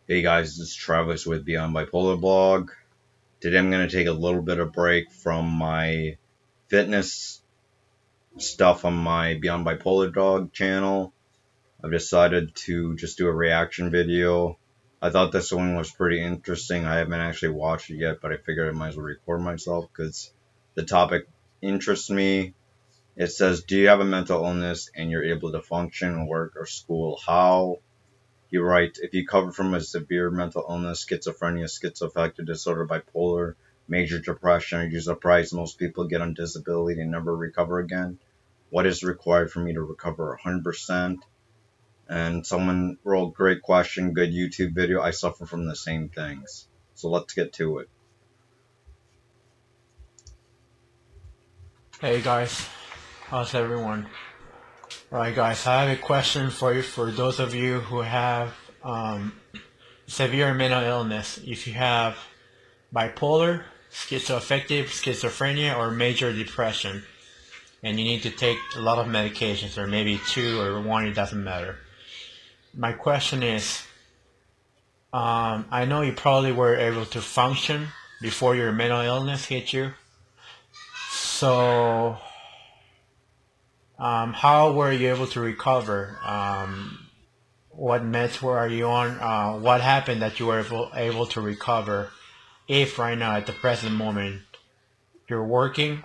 Hey guys, this is Travis with Beyond Bipolar blog. Today I'm going to take a little bit of break from my fitness stuff on my Beyond Bipolar dog channel. I've decided to just do a reaction video. I thought this one was pretty interesting. I haven't actually watched it yet, but I figured I might as well record myself because the topic interests me. It says, do you have a mental illness and you're able to function, work, or school? How? He writes, if you cover from a severe mental illness, schizophrenia, schizoaffective disorder, bipolar, major depression, are you surprised most people get on disability and never recover again? What is required for me to recover 100%? And someone wrote, great question, good YouTube video. I suffer from the same things. So let's get to it. Hey guys, how's everyone? Alright guys, I have a question for you for those of you who have severe mental illness. If you have bipolar, schizoaffective, schizophrenia, or major depression, and you need to take a lot of medications, or maybe two or one, it doesn't matter. My question is, I know you probably were able to function before your mental illness hit you. So how were you able to recover? What meds are you on? What happened that you were able to recover? If right now, at the present moment, you're working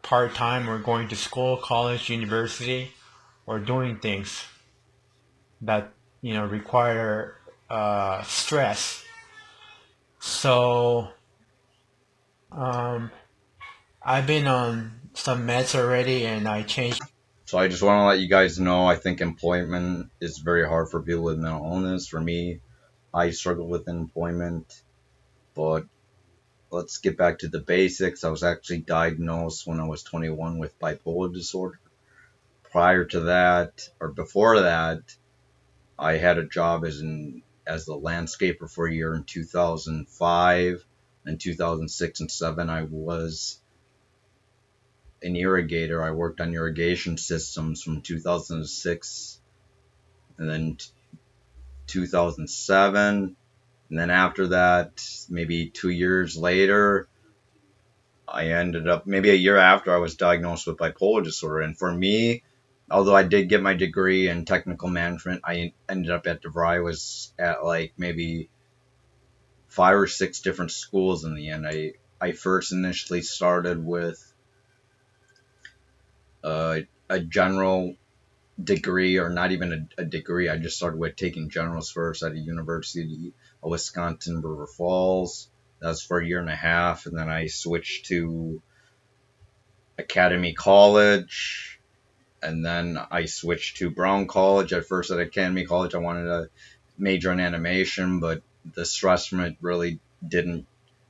part-time or going to school, college, university, or doing things that require stress. So um, I've been on some meds already, and I changed. So I just want to let you guys know I think employment is very hard for people with mental illness. For me, I struggle with employment, but let's get back to the basics. I was actually diagnosed when I was 21 with bipolar disorder. Prior to that, or before that, I had a job as a landscaper for a year in 2005. In 2006 and 7, I was an irrigator. I worked on irrigation systems from 2006 and then 2007. And then after that, maybe 2 years later, I ended up, maybe a year after, I was diagnosed with bipolar disorder. And for me, although I did get my degree in technical management, I ended up at DeVry. I was at like maybe 5 or 6 different schools in the end. I first initially started with a general degree, or not even a degree. I just started with taking generals first at a university of Wisconsin, River Falls. That was for a year and a half. And then I switched to Academy College, and then I switched to Brown College. At first at Academy College, I wanted to major in animation, but the stress from it really didn't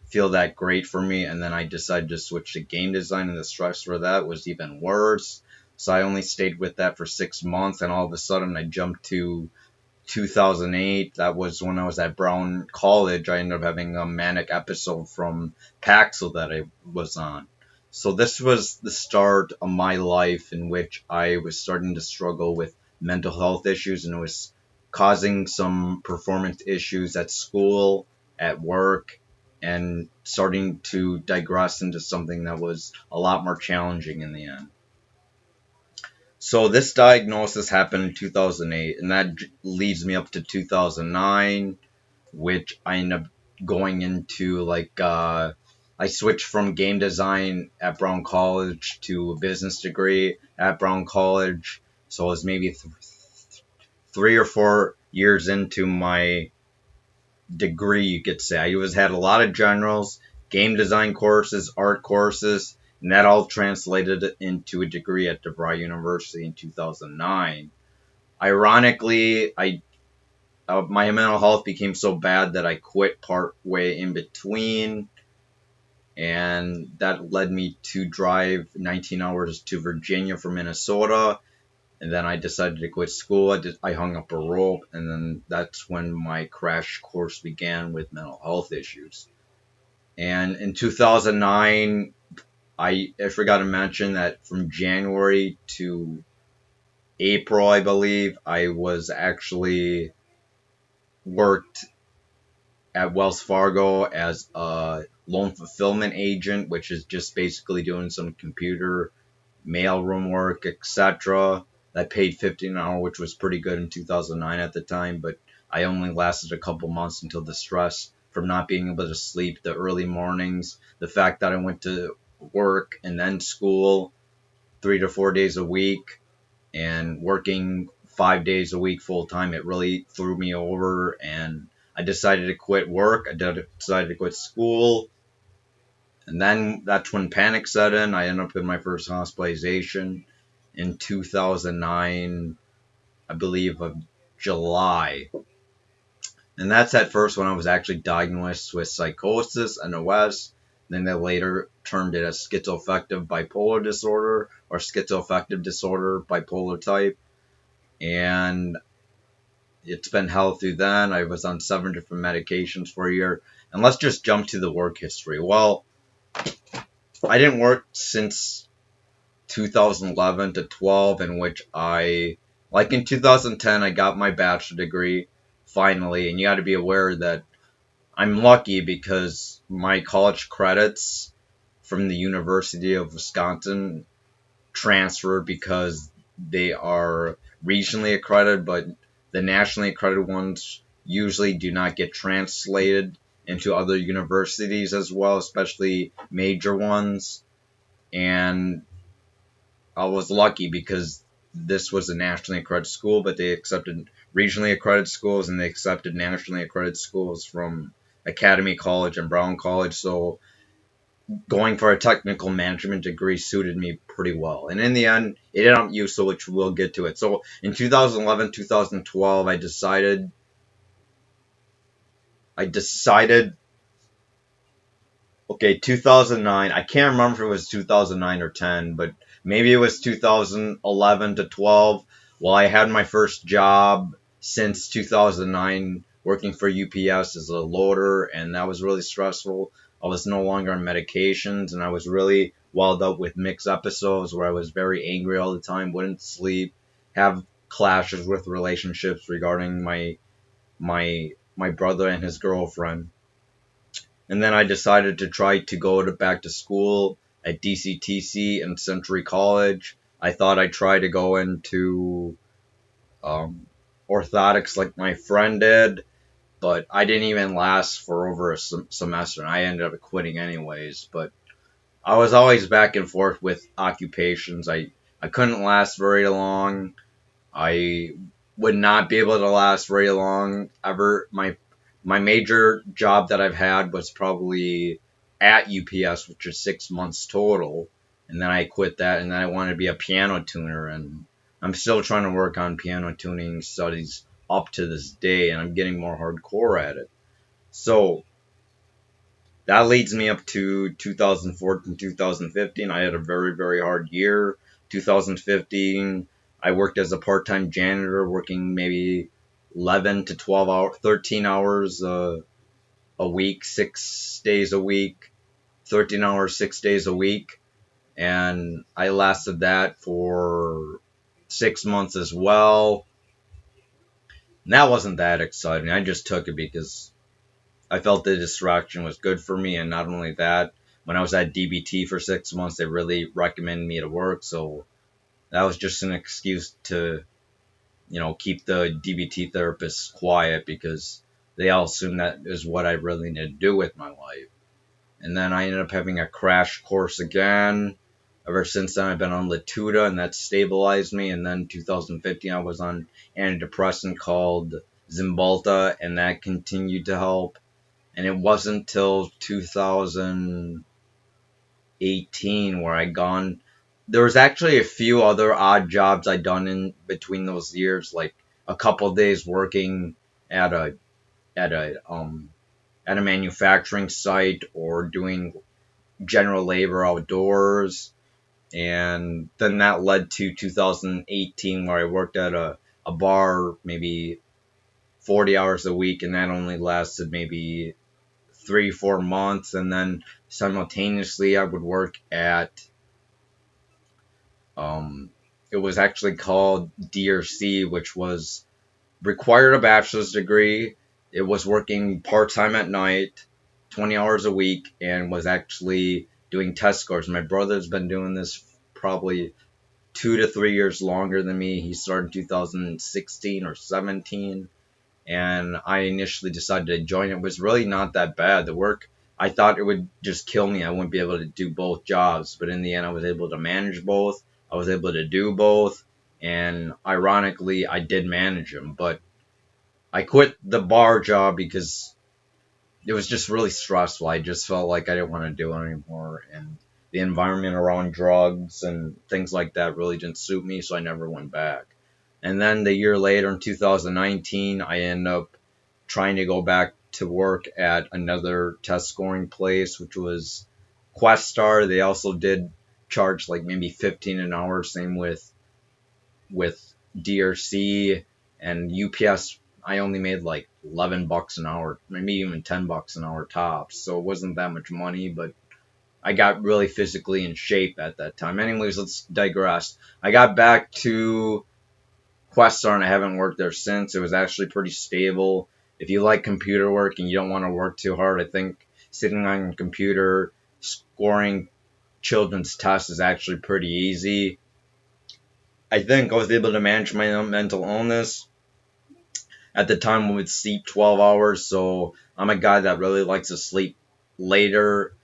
feel that great for me. And then I decided to switch to game design, and the stress for that was even worse. So I only stayed with that for 6 months, and all of a sudden I jumped to 2008. That was when I was at Brown College. I ended up having a manic episode from Paxil that I was on. So this was the start of my life in which I was starting to struggle with mental health issues, and it was causing some performance issues at school, at work, and starting to digress into something that was a lot more challenging in the end. So this diagnosis happened in 2008, and that leads me up to 2009, which I ended up going into I switched from game design at Brown College to a business degree at Brown College. So I was maybe 3 or 4 years into my degree, you could say. I had a lot of generals, game design courses, art courses, and that all translated into a degree at DeVry University in 2009. Ironically, my mental health became so bad that I quit part way in between, and that led me to drive 19 hours to Virginia from Minnesota. And then I decided to quit school. I hung up a rope, and then that's when my crash course began with mental health issues. And in 2009, I forgot to mention that from January to April, I believe, I was actually worked at Wells Fargo as a loan fulfillment agent, which is just basically doing some computer mailroom work, etc. That paid 15 an hour, which was pretty good in 2009 at the time, but I only lasted a couple months until the stress from not being able to sleep, the early mornings, the fact that I went to work and then school 3 to 4 days a week and working 5 days a week full time, it really threw me over. And I decided to quit work. I decided to quit school. And then that's when panic set in. I ended up in my first hospitalization in 2009, I believe, of July. And that's at first when I was actually diagnosed with psychosis and OS. Then they later termed it as schizoaffective bipolar disorder or schizoaffective disorder bipolar type. And it's been held through then. I was on 7 different medications for a year. And let's just jump to the work history. Well, I didn't work since 2011 to 12, in which like in 2010, I got my bachelor degree finally. And you got to be aware that I'm lucky because my college credits from the University of Wisconsin transfer because they are regionally accredited, but the nationally accredited ones usually do not get translated into other universities as well, especially major ones. And I was lucky because this was a nationally accredited school, but they accepted regionally accredited schools and they accepted nationally accredited schools from Academy College and Brown College. So going for a technical management degree suited me pretty well. And in the end, it ended up useful, which we'll get to it. So in 2011, 2012, I decided, okay, 2009. I can't remember if it was 2009 or 10, but maybe it was 2011 to 12. Well, I had my first job since 2009 working for UPS as a loader, and that was really stressful. I was no longer on medications, and I was really welled up with mixed episodes where I was very angry all the time, wouldn't sleep, have clashes with relationships regarding my brother and his girlfriend. And then I decided to try to go back to school at DCTC and Century College. I thought I'd try to go into um, orthotics like my friend did, but I didn't even last for over a semester, and I ended up quitting anyways. But I was always back and forth with occupations. I couldn't last very long. I would not be able to last very long ever. My major job that I've had was probably at UPS, which is 6 months total, and then I quit that, and then I wanted to be a piano tuner, and I'm still trying to work on piano tuning studies up to this day, and I'm getting more hardcore at it. So that leads me up to 2014, 2015. I had a very, very hard year. 2015, I worked as a part-time janitor, working maybe 11 to 12 hours, 13 hours a week, 6 days a week, 13 hours, 6 days a week. And I lasted that for 6 months as well. And that wasn't that exciting. I just took it because I felt the distraction was good for me, and not only that, when I was at DBT for 6 months, they really recommended me to work, so that was just an excuse to, keep the DBT therapists quiet because they all assume that is what I really need to do with my life. And then I ended up having a crash course again. Ever since then, I've been on Latuda, and that stabilized me. And then 2015, I was on antidepressant called Zymbalta, and that continued to help. And it wasn't till 2018 where I gone. There was actually a few other odd jobs I done in between those years, like a couple of days working at a at a um at a manufacturing site or doing general labor outdoors. And then that led to 2018 where I worked at a bar maybe 40 hours a week, and that only lasted maybe 3 4 months. And then simultaneously I would work at um it was actually called DRC, which was required a bachelor's degree, it was working part time at night, 20 hours a week, and was actually doing test scores. My brother's been doing this probably 2 to 3 years longer than me. He started in 2016 or 17, and I initially decided to join. It was really not that bad. The work, I thought it would just kill me. I wouldn't be able to do both jobs, but in the end, I was able to manage both. I was able to do both, and ironically, I did manage them. But I quit the bar job because it was just really stressful. I just felt like I didn't want to do it anymore, and the environment around drugs and things like that really didn't suit me, so I never went back. And then the year later, in 2019, I ended up trying to go back to work at another test scoring place, which was Questar. They also did charge like maybe 15 an hour. Same with DRC and UPS. I only made like $11 an hour, maybe even $10 an hour tops. So it wasn't that much money, but I got really physically in shape at that time. Anyways, let's digress. I got back to Questar and I haven't worked there since. It was actually pretty stable. If you like computer work and you don't want to work too hard, I think sitting on a computer scoring children's tests is actually pretty easy. I think I was able to manage my own mental illness. At the time, I would sleep 12 hours, so I'm a guy that really likes to sleep later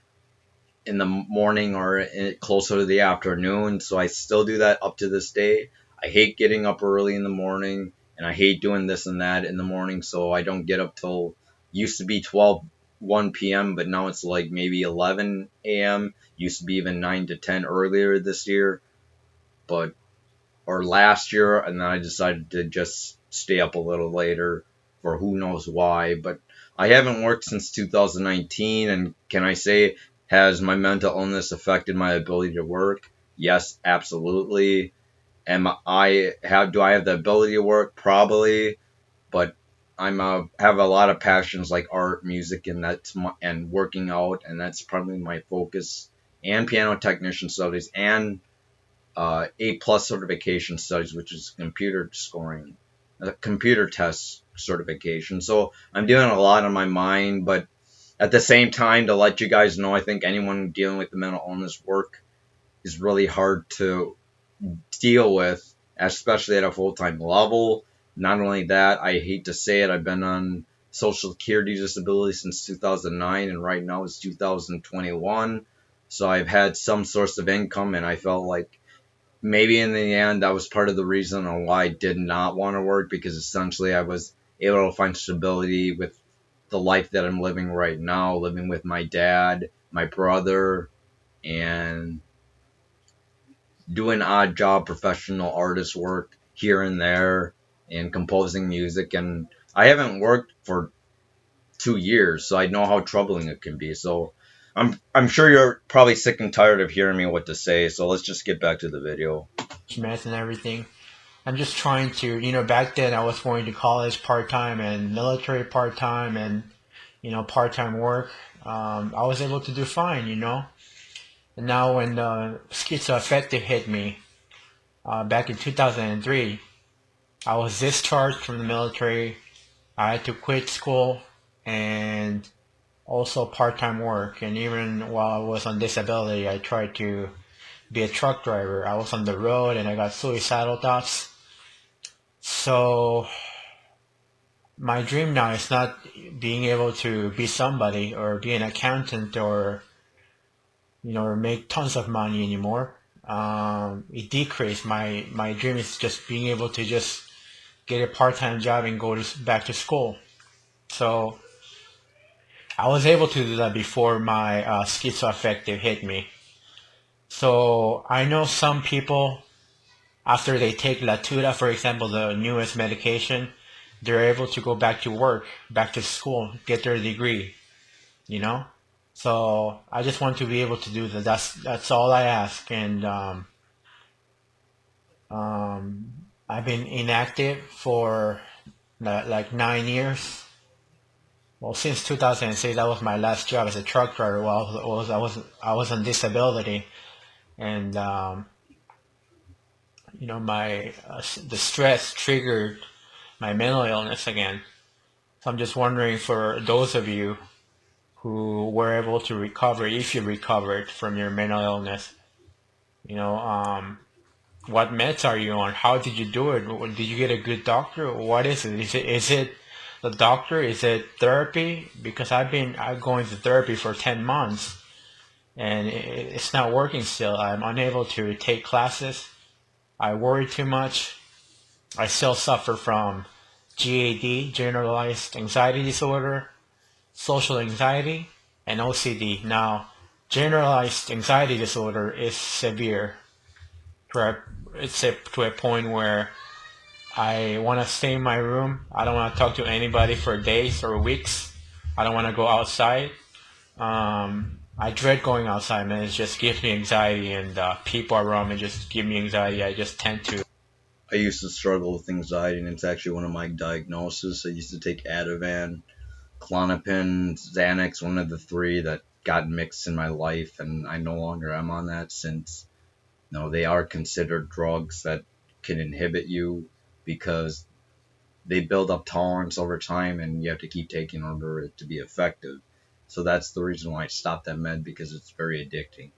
in the morning or closer to the afternoon, so I still do that up to this day. I hate getting up early in the morning, and I hate doing this and that in the morning, so I don't get up till used to be 1 p.m., but now it's like maybe 11 a.m. Used to be even 9 to 10 earlier this year, but or last year, and then I decided to just stay up a little later for who knows why. But I haven't worked since 2019, and can I say, has my mental illness affected my ability to work? Yes, absolutely. Do I have the ability to work? Probably, but have a lot of passions like art, music, and working out, and that's probably my focus. And piano technician studies, and A+ certification studies, which is computer scoring, computer test certification. So I'm doing a lot on my mind, but at the same time, to let you guys know, I think anyone dealing with the mental illness work is really hard to deal with, especially at a full-time level. Not only that, I hate to say it, I've been on Social Security disability since 2009, and right now it's 2021. So I've had some source of income, and I felt like maybe in the end that was part of the reason on why I did not want to work, because essentially I was able to find stability with the life that I'm living right now, living with my dad, my brother, and doing odd job professional artist work here and there and composing music. And I haven't worked for 2 years, so I know how troubling it can be. So I'm sure you're probably sick and tired of hearing me what to say, so let's just get back to the video. Meth and everything. I'm just trying to, back then I was going to college part time and military part time and, part time work. I was able to do fine. And now when schizoaffective hit me back in 2003, I was discharged from the military. I had to quit school and also part time work. And even while I was on disability, I tried to be a truck driver. I was on the road and I got suicidal thoughts. So my dream now is not being able to be somebody or be an accountant or or make tons of money anymore. It decreased. My dream is just being able to just get a part-time job and go back to school. So I was able to do that before my schizoaffective hit me. So I know some people, after they take Latuda, for example, the newest medication, they're able to go back to work, back to school, get their degree, you know? So I just want to be able to do that. That's all I ask. And I've been inactive for like 9 years. Well, since 2006, that was my last job as a truck driver. Well, I was on disability, and my the stress triggered my mental illness again. So I'm just wondering for those of you who were able to recover, if you recovered from your mental illness, you know, what meds are you on? How did you do it? Did you get a good doctor? What is it? Is it the doctor? Is it therapy? Because I'm going to therapy for 10 months and it's not working still. I'm unable to take classes. I worry too much. I still suffer from GAD, generalized anxiety disorder, social anxiety, and OCD. Now, generalized anxiety disorder is severe. To a point where I want to stay in my room. I don't want to talk to anybody for days or weeks. I don't want to go outside. I dread going outside, man. It just gives me anxiety, and people around me just give me anxiety. I just tend to. I used to struggle with anxiety, and it's actually one of my diagnoses. I used to take Ativan, Klonopin, Xanax, one of the three that got mixed in my life, and I no longer am on that since they are considered drugs that can inhibit you because they build up tolerance over time, and you have to keep taking in order it to be effective. So that's the reason why I stopped that med because it's very addicting.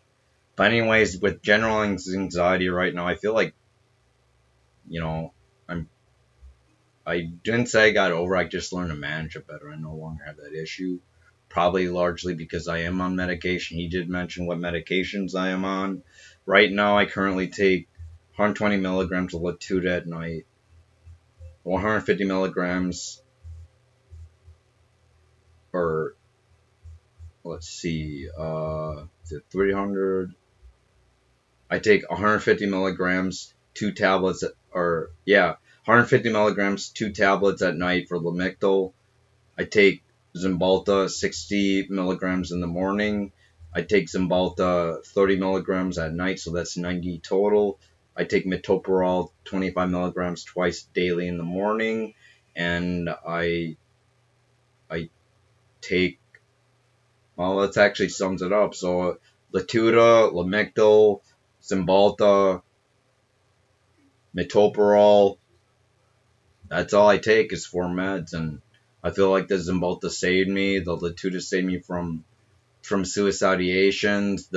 But anyways, with general anxiety right now, I feel like you know I'm I didn't say I got over. I just learned to manage it better. I no longer have that issue. Probably largely because I am on medication. He did mention what medications I am on. Right now, I currently take 120 milligrams of Latuda at night, 150 milligrams, or let's see, is it 300? I take 150 milligrams, two tablets, or yeah, 150 milligrams, two tablets at night for Lamictal. I take Zymbalta 60 milligrams in the morning. I take Zymbalta 30 milligrams at night, so that's 90 total. I take metoprolol 25 milligrams twice daily in the morning, and I take well, that actually sums it up. So Latuda, Lamictal, Zymbalta, metoprolol. That's all I take is four meds, and I feel like the Zymbalta saved me. The Latuda saved me from suicidations,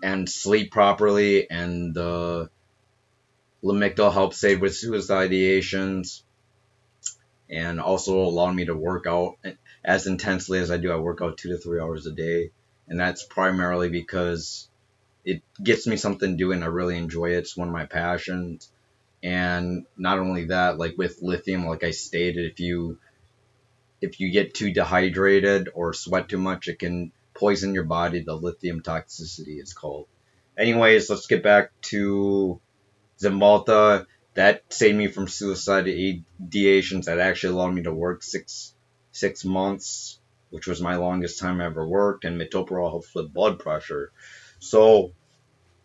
and sleep properly, and the Lamictal helps save with suicidations, and also allow me to work out as intensely as I do. I work out 2 to 3 hours a day, and that's primarily because it gets me something to do, and I really enjoy it. It's one of my passions, and not only that, like with lithium, like I stated, if you get too dehydrated or sweat too much, it can poison your body. The lithium toxicity is called. Anyways, let's get back to Zymbalta. That saved me from suicide ideations. That actually allowed me to work six months, which was my longest time I ever worked. And metoprolol helps with blood pressure. So,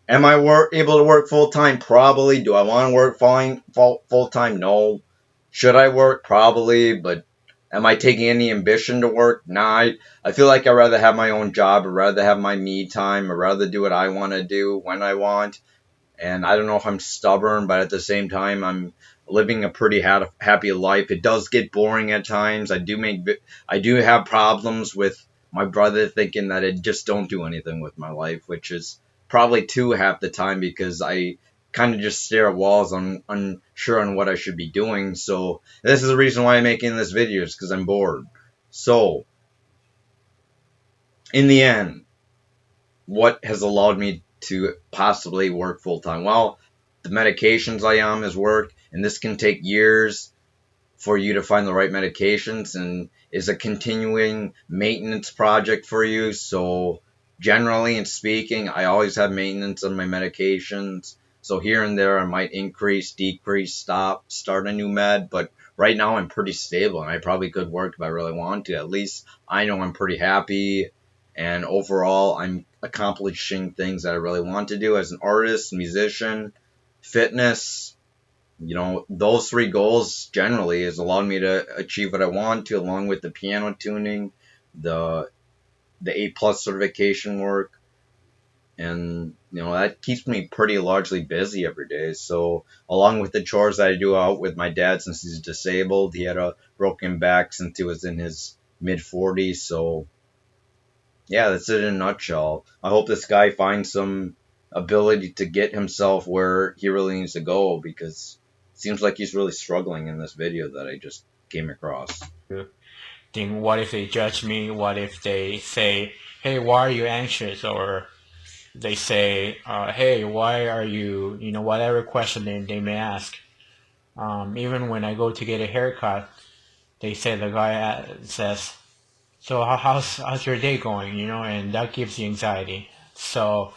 am I able to work full time? Probably. Do I want to work full time? No. Should I work? Probably, but am I taking any ambition to work? Nah, I feel like I'd rather have my own job. I'd rather have my me time. I'd rather do what I want to do when I want. And I don't know if I'm stubborn, but at the same time, I'm living a pretty happy life. It does get boring at times. I do have problems with my brother thinking that I just don't do anything with my life, which is probably too half the time because I kind of just stare at walls. I'm unsure on what I should be doing. So this is the reason why I'm making this video, is because I'm bored. So in the end, what has allowed me to possibly work full time? Well, the medications I am is work, and this can take years for you to find the right medications, and is a continuing maintenance project for you. So, generally and speaking, I always have maintenance on my medications. So here and there, I might increase, decrease, stop, start a new med, but right now I'm pretty stable, and I probably could work if I really want to. At least I know I'm pretty happy, and overall, I'm accomplishing things that I really want to do as an artist, musician, fitness. Those three goals generally has allowed me to achieve what I want to, along with the piano tuning, the A plus certification work, and that keeps me pretty largely busy every day. So along with the chores that I do out with my dad, since he's disabled, he had a broken back since he was in his mid 40s. So yeah, that's it in a nutshell. I hope this guy finds some ability to get himself where he really needs to go, because it seems like he's really struggling in this video that I just came across. Think, what if they judge me? What if they say, hey, why are you anxious? Or they say, hey, why are you, whatever question they may ask. Even when I go to get a haircut, they say, the guy says, so how's your day going? And that gives you anxiety. So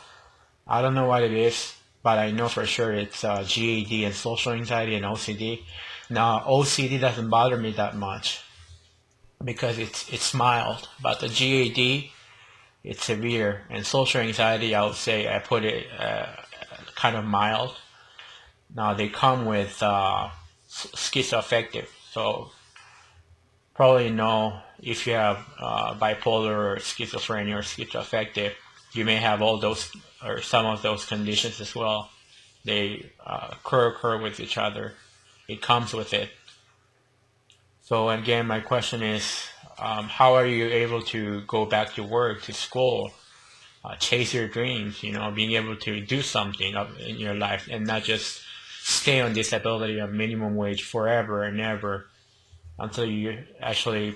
I don't know what it is, but I know for sure it's GAD and social anxiety and OCD. Now OCD doesn't bother me that much because it's mild, but the GAD, it's severe, and social anxiety, I would say I put it kind of mild. Now they come with schizoaffective, so probably know if you have bipolar or schizophrenia or schizoaffective, you may have all those or some of those conditions as well. They occur with each other. It comes with it. So again, my question is, how are you able to go back to work, to school, chase your dreams? Being able to do something in your life and not just stay on disability of minimum wage forever and ever until you actually,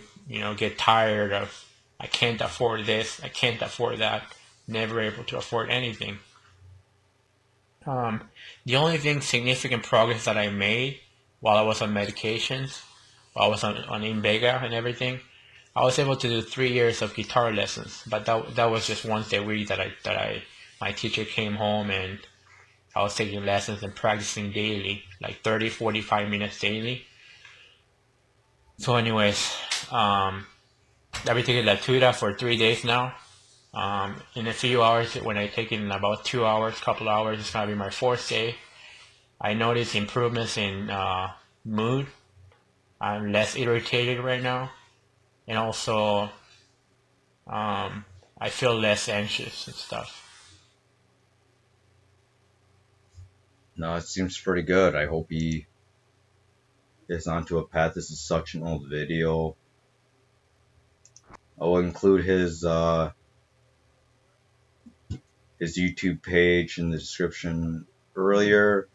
get tired of, I can't afford this, I can't afford that, never able to afford anything. Um, the only thing significant progress that I made while I was on medications, while I was on Invega and everything, I was able to do 3 years of guitar lessons, but that was just once a week that my teacher came home and I was taking lessons and practicing daily, like 30, 45 minutes daily. So anyways, I've been taking Latuda for 3 days now. In a few hours, when I take it in about 2 hours, couple hours, it's gonna be my fourth day. I notice improvements in mood. I'm less irritated right now, and also I feel less anxious and stuff. No, it seems pretty good. I hope he gets onto a path. This is such an old video. I'll include his YouTube page in the description earlier,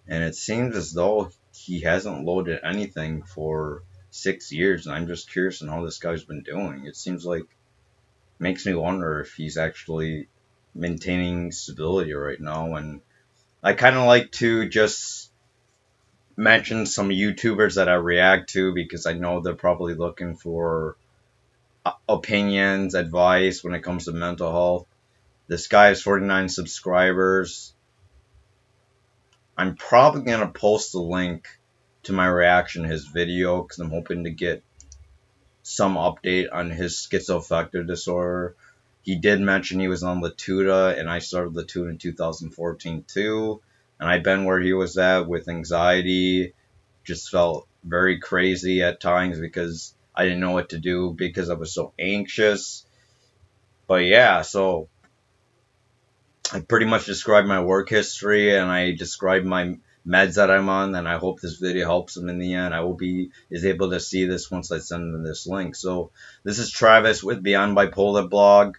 and it seems as though he hasn't loaded anything for 6 years, and I'm just curious on how this guy's been doing. It seems like, makes me wonder if he's actually maintaining stability right now. And I kind of like to just mention some YouTubers that I react to, because I know they're probably looking for opinions, advice when it comes to mental health. This guy has 49 subscribers. I'm probably going to post the link to my reaction to his video, because I'm hoping to get some update on his schizoaffective disorder. He did mention he was on Latuda, and I started Latuda in 2014 too. And I've been where he was at with anxiety. Just felt very crazy at times because I didn't know what to do because I was so anxious. But yeah, so I pretty much described my work history, and I described my meds that I'm on, and I hope this video helps him in the end. I will be is able to see this once I send him this link. So this is Travis with Beyond Bipolar blog.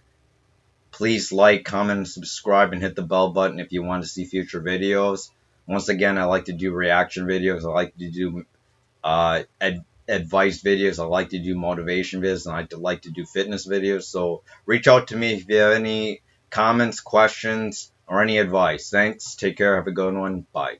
Please like, comment, and subscribe, and hit the bell button if you want to see future videos. Once again, I like to do reaction videos. I like to do advice videos. I like to do motivation videos, and I like to do fitness videos. So reach out to me if you have any comments, questions, or any advice. Thanks. Take care. Have a good one. Bye.